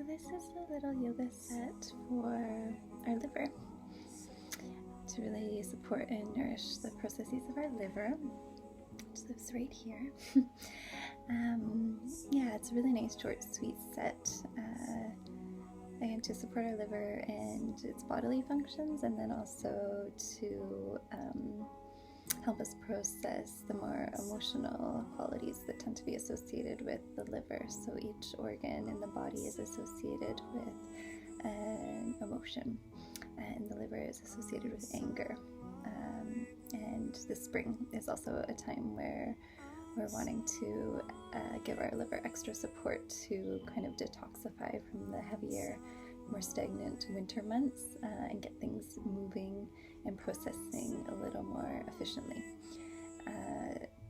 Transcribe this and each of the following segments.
So this is a little yoga set for our liver to really support and nourish the processes of our liver, which lives right here. Yeah, it's a really nice, short, sweet set. Again, to support our liver and its bodily functions, and then also to help us process the more emotional qualities that tend to be associated with the liver. So each organ in the body is associated with an emotion, and the liver is associated with anger. And the spring is also a time where we're wanting to give our liver extra support to kind of detoxify from the heavier, more stagnant winter months and get things moving and processing a little more efficiently.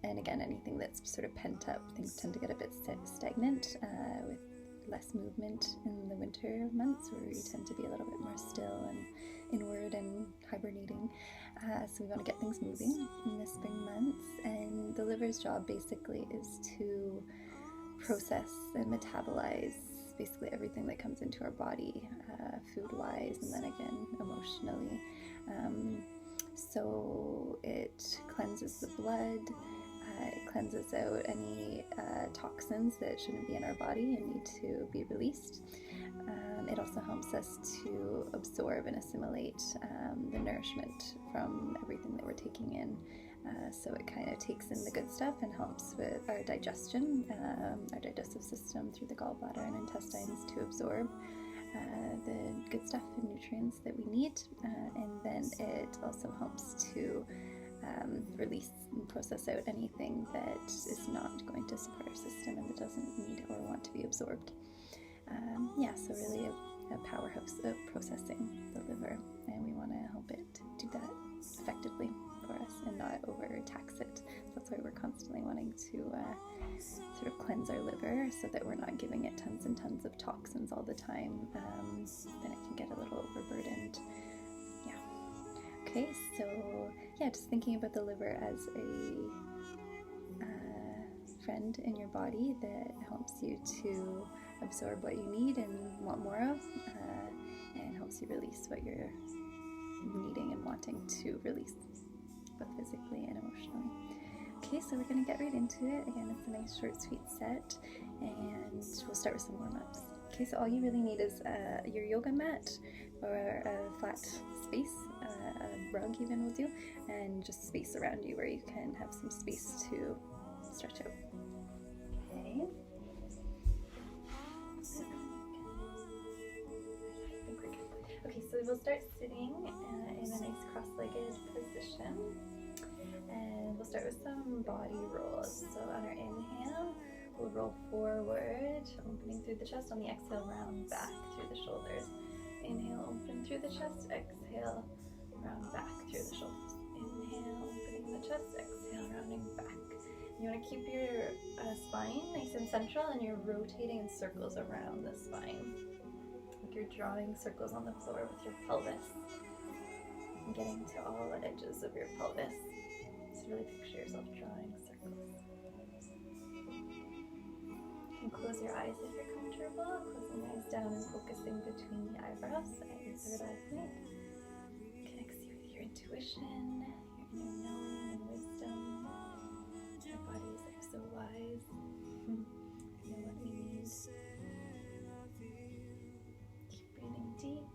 And again, anything that's sort of pent up, things tend to get a bit stagnant with less movement in the winter months, where we tend to be a little bit more still and inward and hibernating. So we want to get things moving in the spring months, and the liver's job basically is to process and metabolize basically everything that comes into our body, food-wise, and then again emotionally. So it cleanses the blood, it cleanses out any toxins that shouldn't be in our body and need to be released. It also helps us to absorb and assimilate the nourishment from everything that we're taking in. So it kind of takes in the good stuff and helps with our digestion, our digestive system through the gallbladder and intestines to absorb the good stuff and nutrients that we need. And then it also helps to release and process out anything that is not going to support our system and that doesn't need or want to be absorbed. So really a powerhouse of processing the liver, and we want to help it do that effectively for us and not overtax it. So that's why we're constantly wanting to sort of cleanse our liver so that we're not giving it tons and tons of toxins all the time. Then it can get a little overburdened. Okay, so just thinking about the liver as a friend in your body that helps you to absorb what you need and want more of, and helps you release what you're needing and wanting to release, both physically and emotionally. Okay, so we're going to get right into it. Again, it's a nice, short, sweet set, and we'll start with some warm-ups. Okay, so all you really need is your yoga mat or a flat space, a rug even will do, and just space around you where you can have some space to stretch out. Okay. Okay, so we'll start sitting in a nice cross-legged position, and we'll start with some body rolls. So on our inhale, we'll roll forward, opening through the chest. On the exhale, round back through the shoulders. Inhale, open through the chest. Exhale, round back through the shoulders. Inhale, opening the chest. Exhale, rounding back. You want to keep your spine nice and central, and you're rotating in circles around the spine. Like you're drawing circles on the floor with your pelvis and getting to all the edges of your pelvis. Just really picture yourself drawing circles. You can close your eyes if you're comfortable, closing the eyes down and focusing between the eyebrows at your third eye point. Connects you with your intuition, your inner knowing and wisdom. Our bodies are so wise. Know what we need. Keep breathing deep.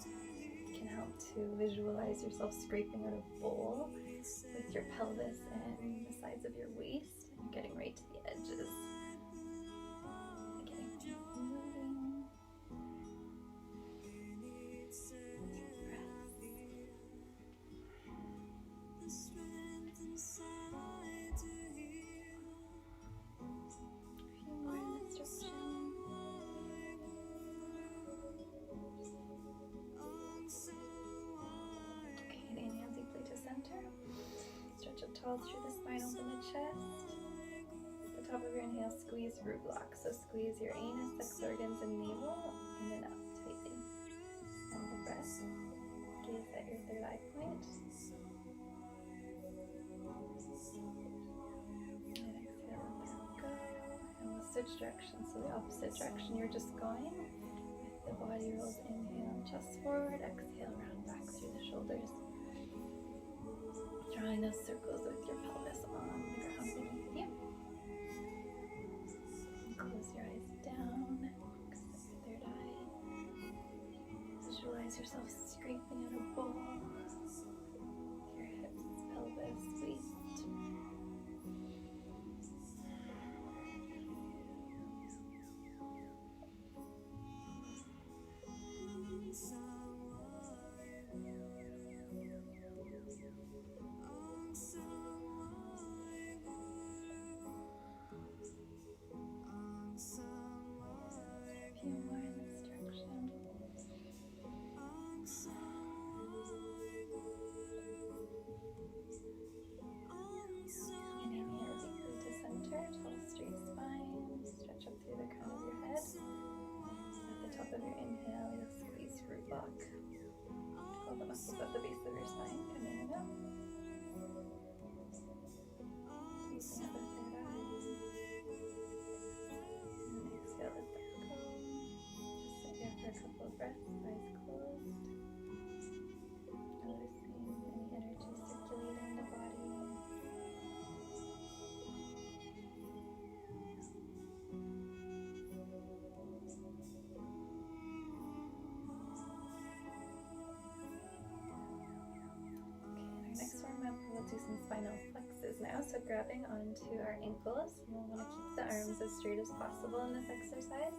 It can help to visualize yourself scraping out a bowl with your pelvis and the sides of your waist, and getting right to the edges. Getting things moving. Deep breaths. A few more in this direction. Okay, and inhale deeply to center. Stretch up tall through the spine, open the chest. At the top of your inhale, squeeze root block. So squeeze your anus, sex organs, and navel, and then up tightly. And the breath. Gaze at your third eye point. And exhale, let go. And we'll research direction, so the opposite direction you're just going. With the body rolls, inhale, chest forward, exhale, round back through the shoulders. Drawing those circles with your pelvis on the ground beneath you. Close your eyes down, focus on your third eye. Visualize yourself scraping at a bowl. Your hips, pelvis, waist. Of your inhale, you'll squeeze root lock. All the muscles at the base of your spine come in and out. Squeezing out the third eye. And exhale, let that go. Just sit here for a couple of breaths, eyes closed. Noticing any energy circulating in the body. We'll do some spinal flexes now. So grabbing onto our ankles, we'll want to keep the arms as straight as possible in this exercise.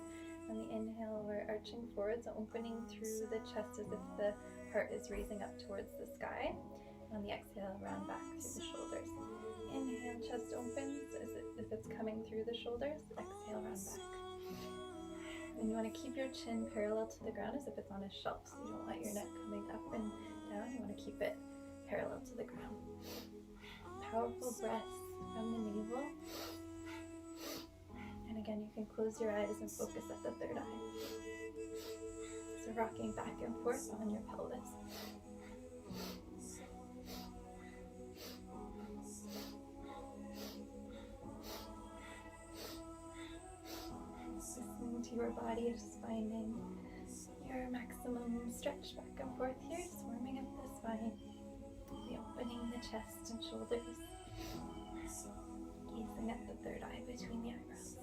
On the inhale, we're arching forwards, opening through the chest as if the heart is raising up towards the sky. On the exhale, round back through the shoulders. Inhale, chest opens as if it's coming through the shoulders. Exhale, round back. And you want to keep your chin parallel to the ground as if it's on a shelf. So you don't want your neck coming up and down. You want to keep it parallel to the ground. Powerful breaths from the navel. And again, you can close your eyes and focus at the third eye. So rocking back and forth on your pelvis. Listening to your body, just finding your maximum stretch back and forth here, just warming up the spine. Opening the chest and shoulders, gazing at the third eye between the eyebrows.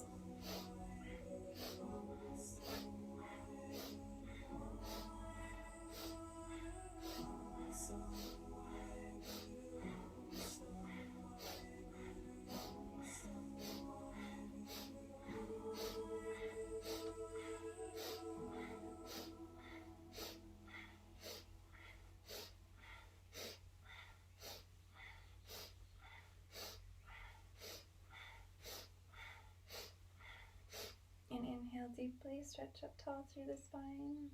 Inhale deeply, stretch up tall through the spine.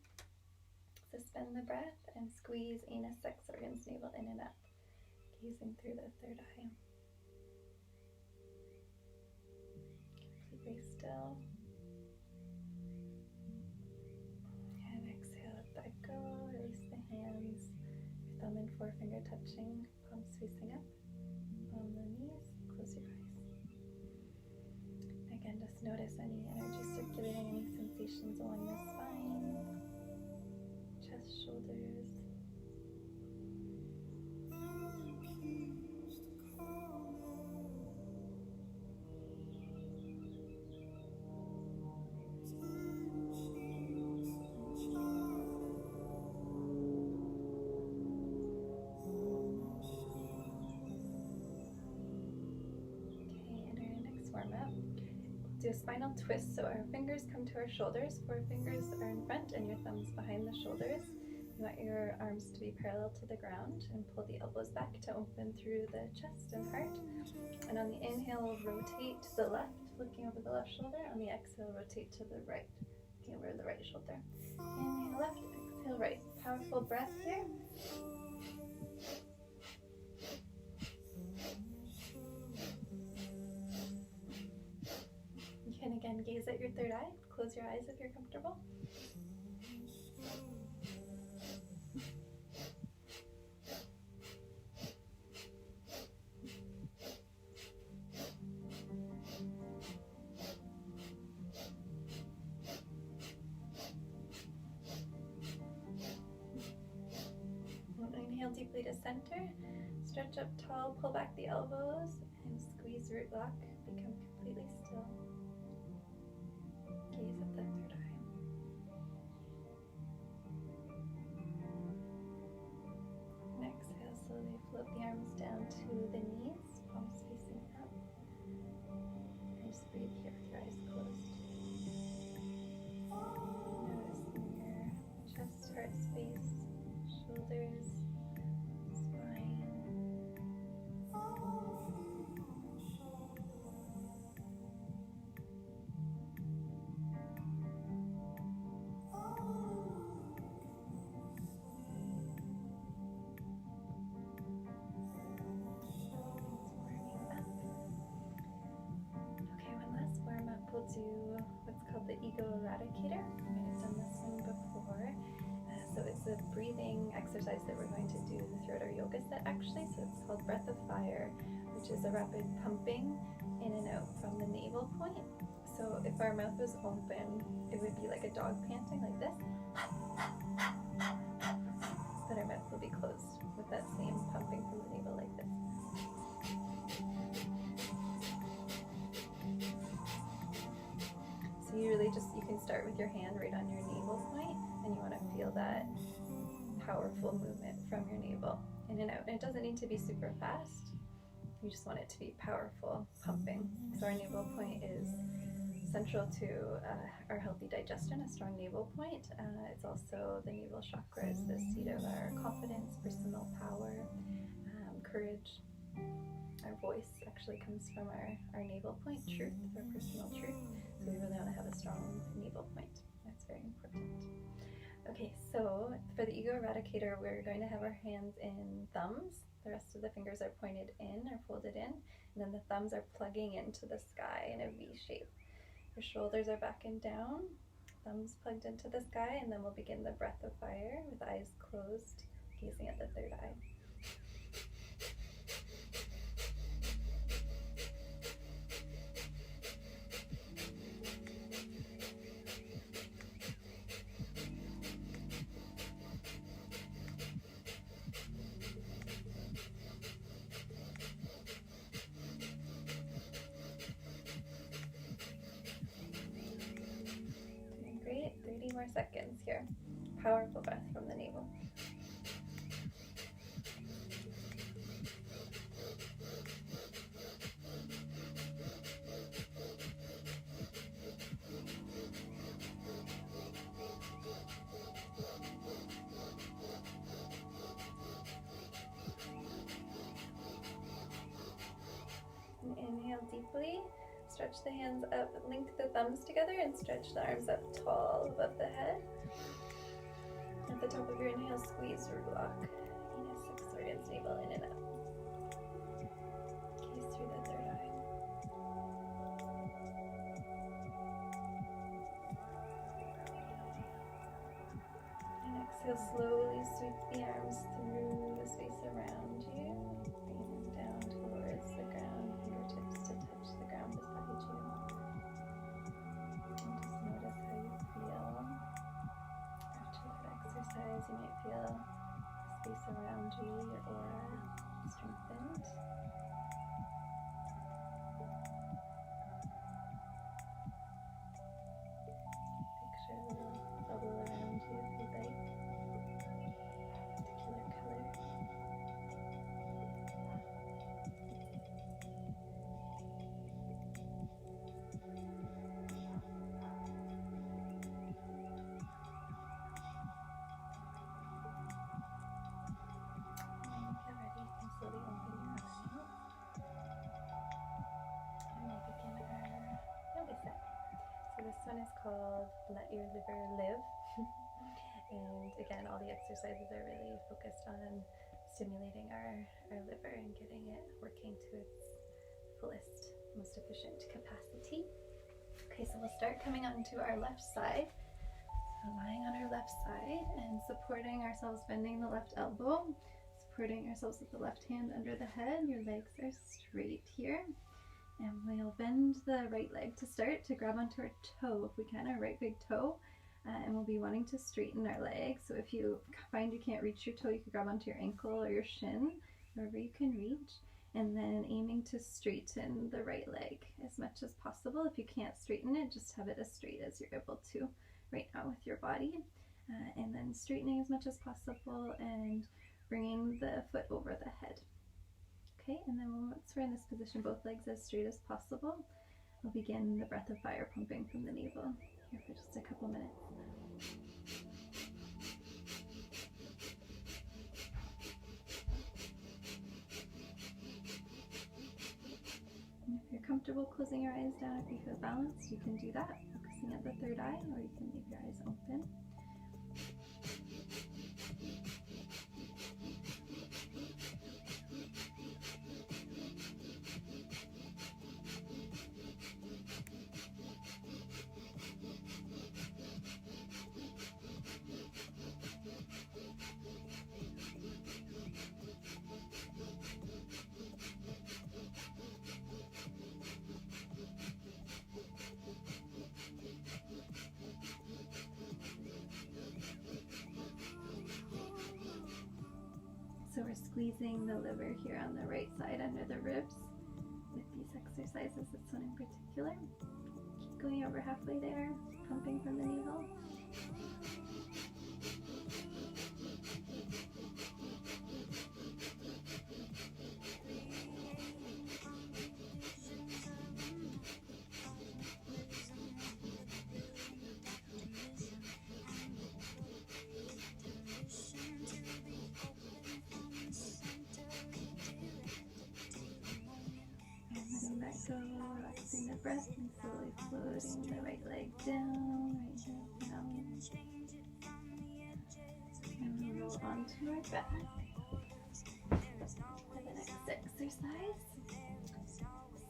Suspend the breath and squeeze anus, sex organs, navel in and up, gazing through the third eye. Completely still. And exhale, let that go. Release the hands. Your thumb and forefinger touching, palms facing up on the knees. Close your eyes. Again, just notice any energy circulating, any sensations along the spine, chest, shoulders. Okay, and our next warm up. Do a spinal twist, so our fingers come to our shoulders, 4 fingers are in front and your thumbs behind the shoulders. You want your arms to be parallel to the ground and pull the elbows back to open through the chest and heart. And on the inhale, we'll rotate to the left, looking over the left shoulder. On the exhale, rotate to the right, looking over the right shoulder. Inhale left, exhale right. Powerful breath here. And again, gaze at your third eye. Close your eyes if you're comfortable. deeply to center. Stretch up tall, pull back the elbows, and squeeze root lock. Become completely still. Gaze at the third eye. And exhale, slowly float the arms down to the knees, palms facing up. And just breathe here with your eyes closed. Noticing your chest, heart space, shoulders, spine. Okay, one last warm up. We'll do what's called the Ego Eradicator. You might have done this one before. So it's a breathing exercise that we're going to do throughout our yoga set actually. So it's called Breath of Fire, which is a rapid pumping in and out from the navel point. So if our mouth was open, it would be like a dog panting like this. But our mouth will be closed with that same pumping from the navel like this. So you really you can start with your hand right on your navel point, and you want to feel that powerful movement from your navel in and out. And it doesn't need to be super fast. You just want it to be powerful pumping. So our navel point is central to our healthy digestion, a strong navel point. It's also the navel chakra is the seat of our confidence, personal power, courage. Our voice actually comes from our navel point, truth, our personal truth. So we really want to have a strong navel point. That's very important. Okay, so for the Ego Eradicator, we're going to have our hands in thumbs. The rest of the fingers are pointed in or folded in, and then the thumbs are plugging into the sky in a V shape. Your shoulders are back and down, thumbs plugged into the sky, and then we'll begin the breath of fire with eyes closed, gazing at the third eye. Great, 30 more seconds here. Powerful breath from the navel. And inhale deeply. Stretch the hands up, link the thumbs together, and stretch the arms up tall above the head. At the top of your inhale, squeeze root lock. Six organs, navel in and out. Gaze through the third eye. And exhale, slowly sweep the arms through the space around you, bringing them down towards the ground, fingertips to touch the ground beside you. And just notice how you feel. After that exercise, you might feel the space around you, your aura, strengthened. Picture a little bubble around you if you'd like. Particular color. Slowly open your eyes and we'll begin our yoga set. So this one is called Let Your Liver Live. And again, all the exercises are really focused on stimulating our liver and getting it working to its fullest, most efficient capacity. Okay, so we'll start coming onto our left side. So lying on our left side and supporting ourselves, bending the left elbow. Supporting ourselves with the left hand under the head. Your legs are straight here. And we'll bend the right leg to start to grab onto our toe if we can, our right big toe. And we'll be wanting to straighten our legs. So if you find you can't reach your toe, you can grab onto your ankle or your shin, wherever you can reach. And then aiming to straighten the right leg as much as possible. If you can't straighten it, just have it as straight as you're able to right now with your body. And then straightening as much as possible and bringing the foot over the head. Okay, and then once we're in this position, both legs as straight as possible, we'll begin the breath of fire pumping from the navel here for just a couple minutes. And if you're comfortable closing your eyes down, if you feel balanced, you can do that, focusing at the third eye, or you can leave your eyes open. So we're squeezing the liver here on the right side under the ribs with these exercises, this one in particular. Keep going over halfway there, pumping from the navel. So relaxing the breath and slowly floating the right leg down, right hip down. And we'll roll onto our back for the next exercise.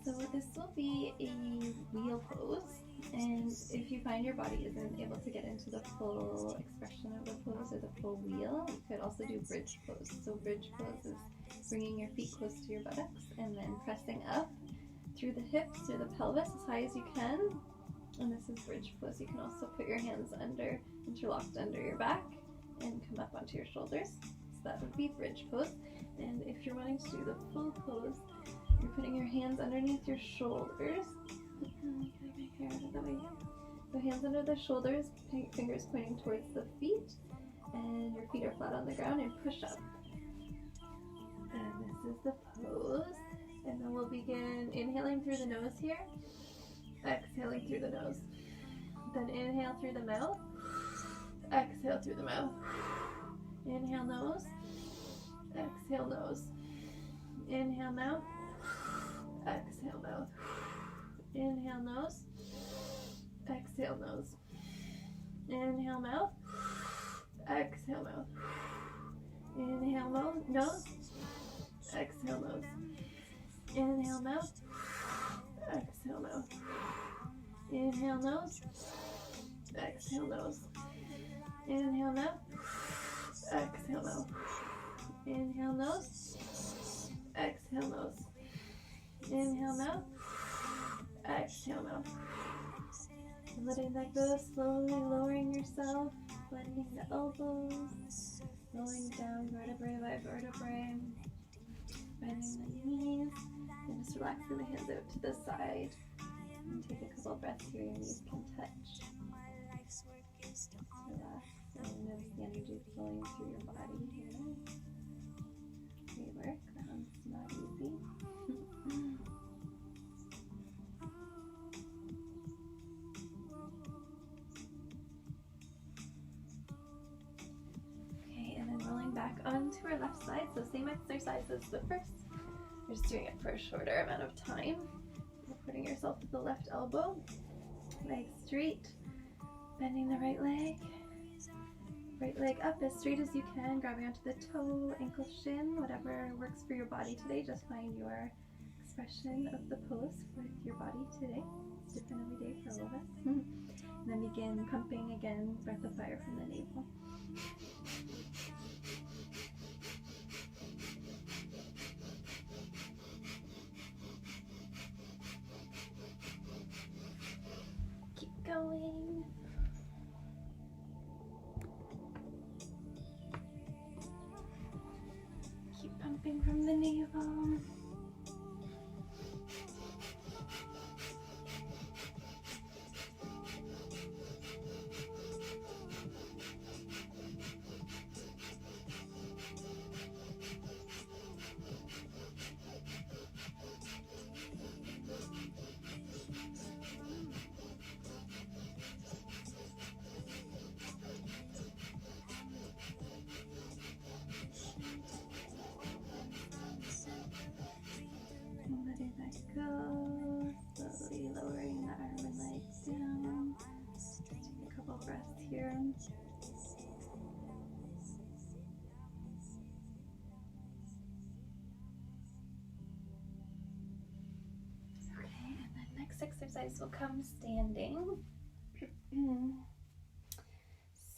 So this will be a wheel pose, and if you find your body isn't able to get into the full expression of the pose or the full wheel, you could also do bridge pose. So bridge pose is bringing your feet close to your buttocks and then pressing up through the hips, through the pelvis as high as you can. And this is bridge pose. You can also put your hands interlocked under your back and come up onto your shoulders. So that would be bridge pose. And if you're wanting to do the full pose, you're putting your hands underneath your shoulders. Getting my hair out of the way. So hands under the shoulders, fingers pointing towards the feet, and your feet are flat on the ground, and push up. And this is the pose. And then we'll begin inhaling through the nose here, exhaling through the nose. Then inhale through the mouth, exhale through the mouth. Inhale nose, exhale nose. Inhale mouth, exhale mouth. Inhale nose, exhale nose. Inhale mouth, exhale mouth. Inhale nose, exhale nose. Inhale mouth, exhale mouth. Inhale nose, exhale nose. Inhale mouth, exhale mouth. Inhale nose, exhale nose. Inhale mouth, exhale mouth. Letting that go, slowly lowering yourself, blending the elbows, rolling down vertebrae by vertebrae, bending the knees, and just relaxing the hands out to the side. And take a couple breaths here, your knees can touch. Just relax and notice the energy flowing through your body here. Great work, that one's not easy. Okay, and then rolling back onto our left side, so same exercise as the first. You're just doing it for a shorter amount of time. You're putting yourself to the left elbow, leg straight, bending the right leg up as straight as you can, grabbing onto the toe, ankle, shin, whatever works for your body today. Just find your expression of the pose with your body today. It's different every day for all of us. And then begin pumping again, breath of fire from the navel. Keep going. Let go. Slowly lowering the arm and leg down. Just take a couple breaths here. Okay, and then next exercise will come standing.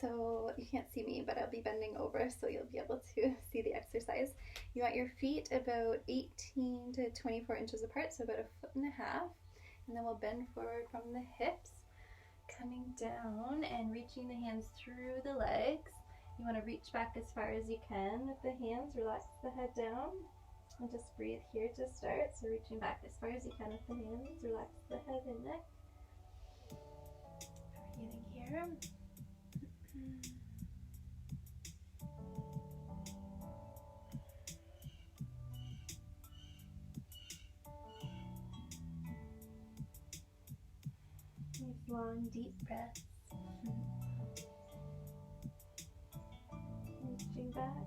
So you can't see me, but I'll be bending over so you'll be able to see the exercise. You want your feet about 18 to 24 inches apart, so about 1.5 feet. And then we'll bend forward from the hips, coming down and reaching the hands through the legs. You want to reach back as far as you can with the hands, relax the head down, and just breathe here to start. So reaching back as far as you can with the hands, relax the head and neck. Breathing here. Nice long deep breaths. Reaching back.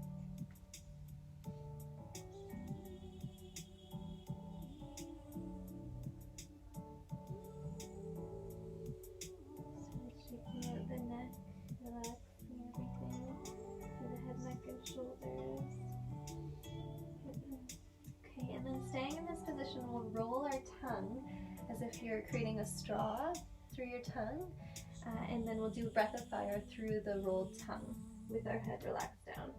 Shaking out the neck, relaxing everything through the head, neck, and shoulders. Okay, and then staying in this position, we'll roll our tongue as if you're creating a straw through your tongue, and then we'll do breath of fire through the rolled tongue with our head relaxed down.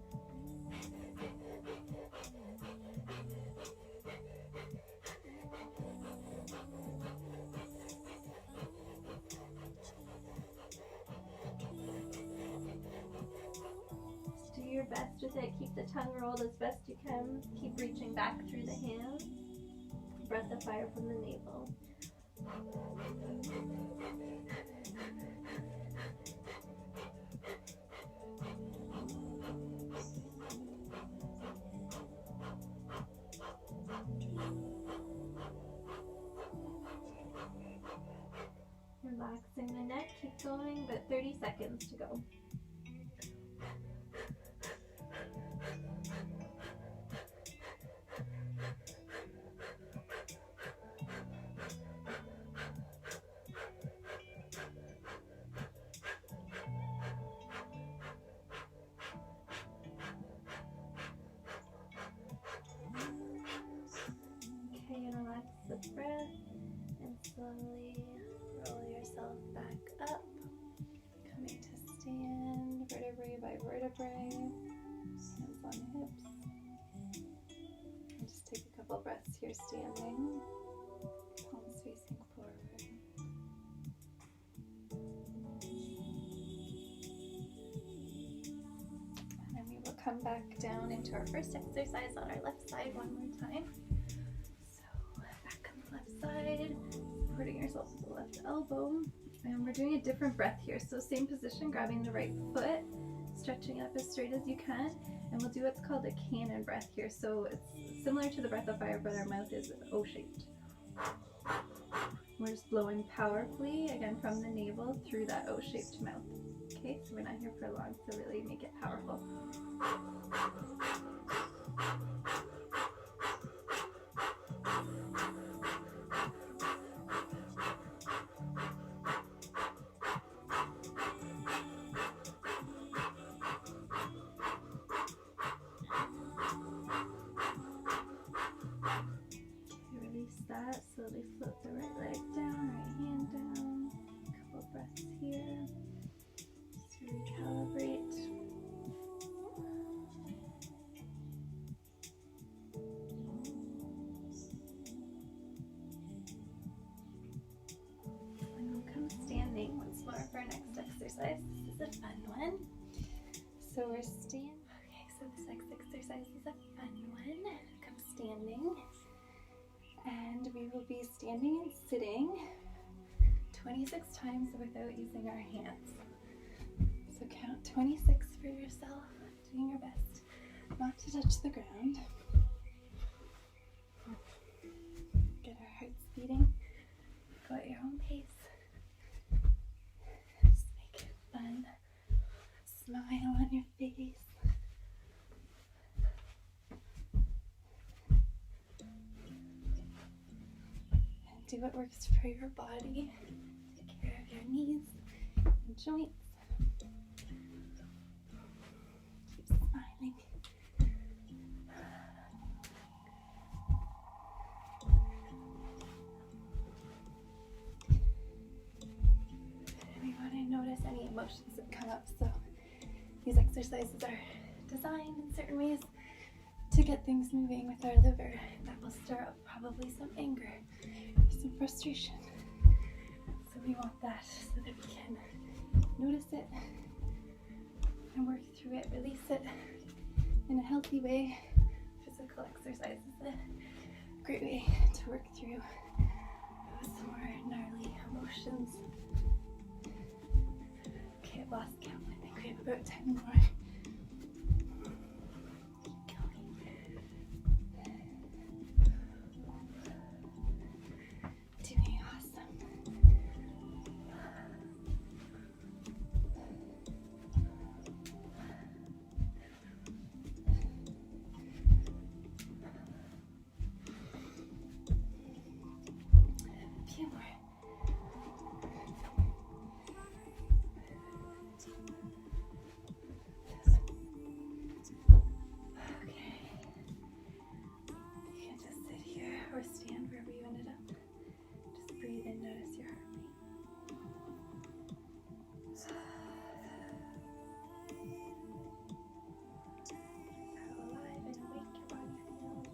Just do your best with it. Keep the tongue rolled as best you can. Keep reaching back through the hands. Breath of fire from the navel. Relaxing the neck, keep going, but 30 seconds to go. Okay, and relax the breath and slowly roll yourself back up, coming to stand, vertebrae by vertebrae, hands on hips. And just take a couple breaths here standing, palms facing forward. And then we will come back down into our first exercise on our left side one more time. So back on the left side, supporting yourself with the left elbow. And we're doing a different breath here. So same position, grabbing the right foot, stretching up as straight as you can. And we'll do what's called a cannon breath here. So it's similar to the breath of fire, but our mouth is O-shaped. We're just blowing powerfully, again, from the navel through that O-shaped mouth. Okay, so we're not here for long, so really make it powerful. That, slowly float the right leg down, right hand down. A couple breaths here. Just to recalibrate. And we'll come standing once more for our next exercise. This is a fun one. So we're standing. Okay, so this next exercise is a fun one. Come standing. And we will be standing and sitting 26 times without using our hands. So count 26 for yourself, doing your best not to touch the ground. Get our hearts beating. Go at your own pace. Just make it fun. Smile on your face. Do what works for your body. Take care of your knees and joints. Keep smiling. We want to notice any emotions that come up. So these exercises are designed in certain ways to get things moving with our liver. That will stir up probably some anger, some frustration. So we want that so that we can notice it and work through it, release it in a healthy way. Physical exercise is a great way to work through some more gnarly emotions. Okay, I've lost count. I think we have about 10 more. Or stand wherever you ended up. Just breathe in, notice your heartbeat. How alive and awake your body feels.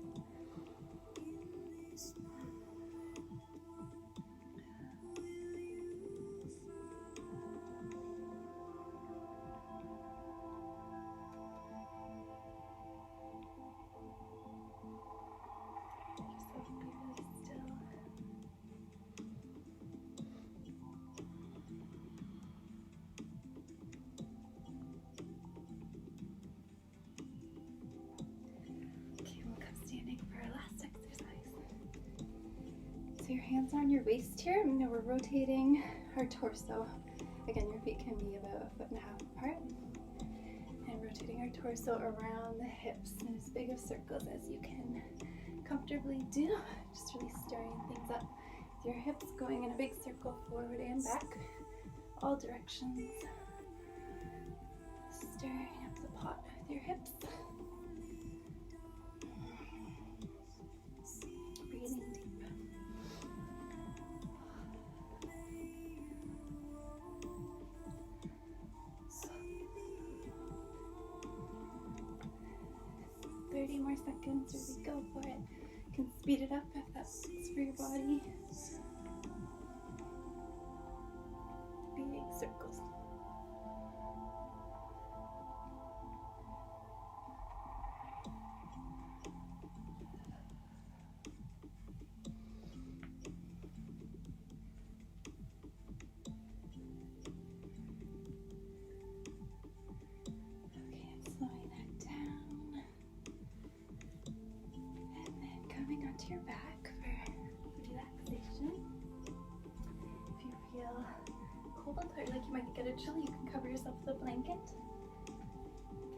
Yourself be really still. Okay, we'll come standing for our last exercise. So your hands are on your waist here. Now we're rotating our torso. Again, your feet can be about 1.5 feet apart. And rotating our torso around the hips in as big of circles as you can comfortably do. Just really stirring things up with your hips going in a big circle forward and back, all directions. Stirring up the pot with your hips. Breathing deep. More seconds, really go for it. You can speed it up if that works for your body. Big circles. Okay, I'm slowing that down. Onto your back for relaxation. If you feel cold or like you might get a chill, you can cover yourself with a blanket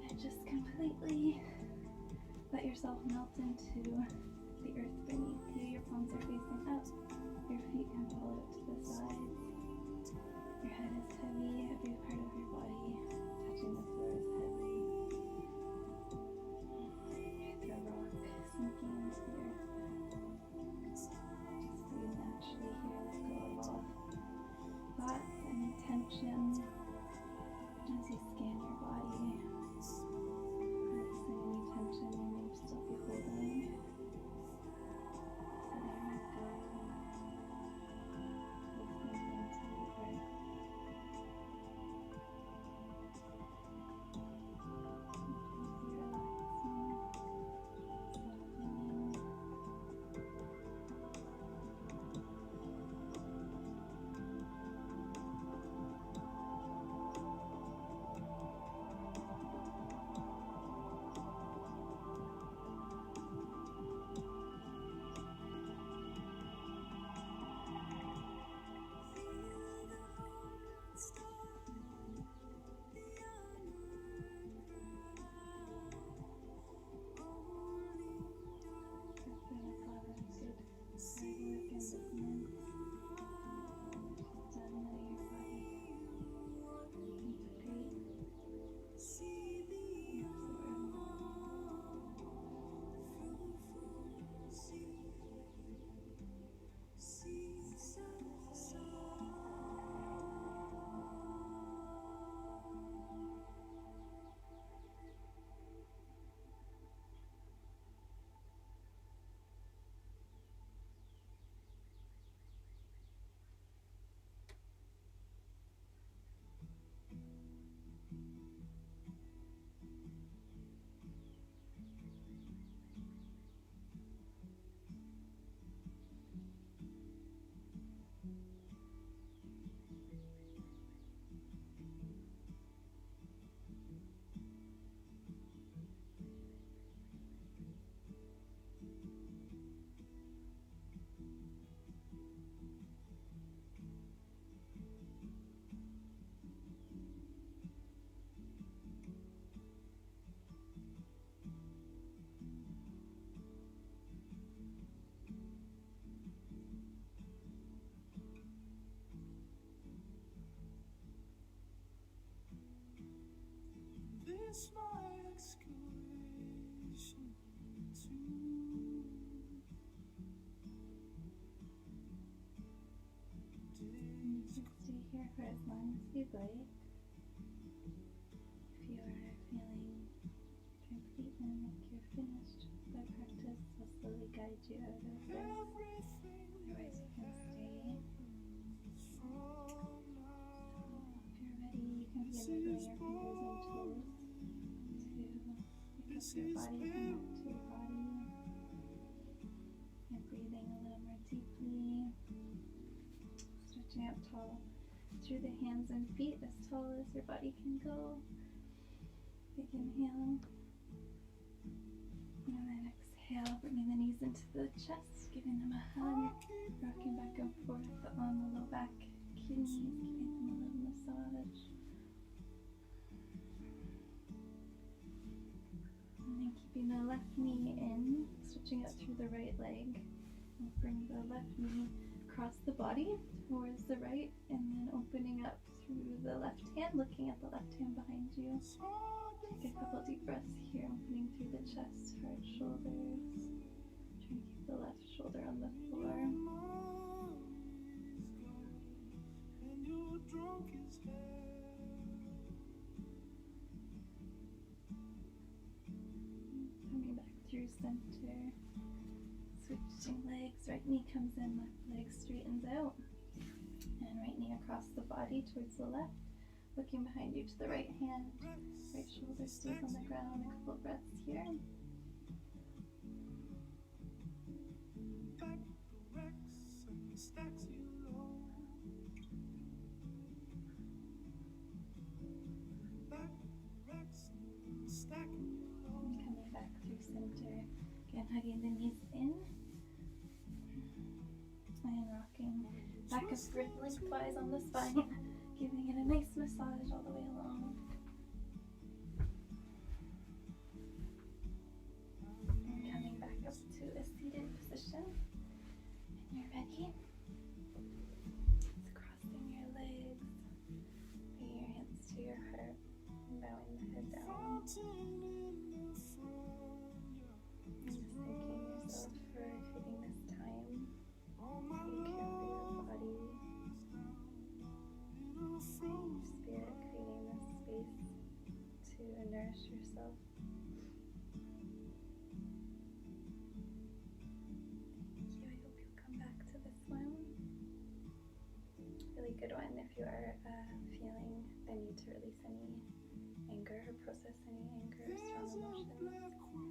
and just completely let yourself melt into the earth beneath you. Your palms are facing up, your feet can fall out to the sides, your head is heavy, every part of your body touching the floor is heavy. The rock sinking into the earth. Naturally here, let go of all thoughts and intention as you scan your body, releasing any tension you may still be holding, letting it go, listening into the earth. And you can stay here for as long as you'd like. If you are feeling complete and like you're finished with our practice, we'll slowly guide you out of this. Otherwise, you can stay. So, if you're ready, you can begin wiggling your fingers and toes to wake up your body, come back to your body. And breathing a little more deeply. Stretching out tall through the hands and feet, as tall as your body can go. Big inhale. And then exhale, bringing the knees into the chest, giving them a hug, rocking back and forth on the low back kidneys, giving them a little massage. And then keeping the left knee in, switching out through the right leg. And bring the left knee across the body towards the right, and then opening up through the left hand, looking at the left hand behind you. Take a couple deep breaths here, opening through the chest, hard shoulders. Try and keep the left shoulder on the floor. Coming back through center. Switching legs, right knee comes in, left leg straightens out. And right knee across the body towards the left. Looking behind you to the right hand. Right shoulder stays on the ground. A couple breaths here. And coming back through center. Again, hugging the knees in. And rocking back and forth lengthwise on the spine. Giving it a nice massage all the way along. And coming back up to a seated position. And you're ready. Just crossing your legs. Bringing your hands to your heart. And bowing the head down. And just thanking yourself for creating this time. Taking care for your body. Your spirit, creating this space to nourish yourself. Thank you. I hope you'll come back to this one. Really good one if you are feeling the need to release any anger or process any anger or strong emotions.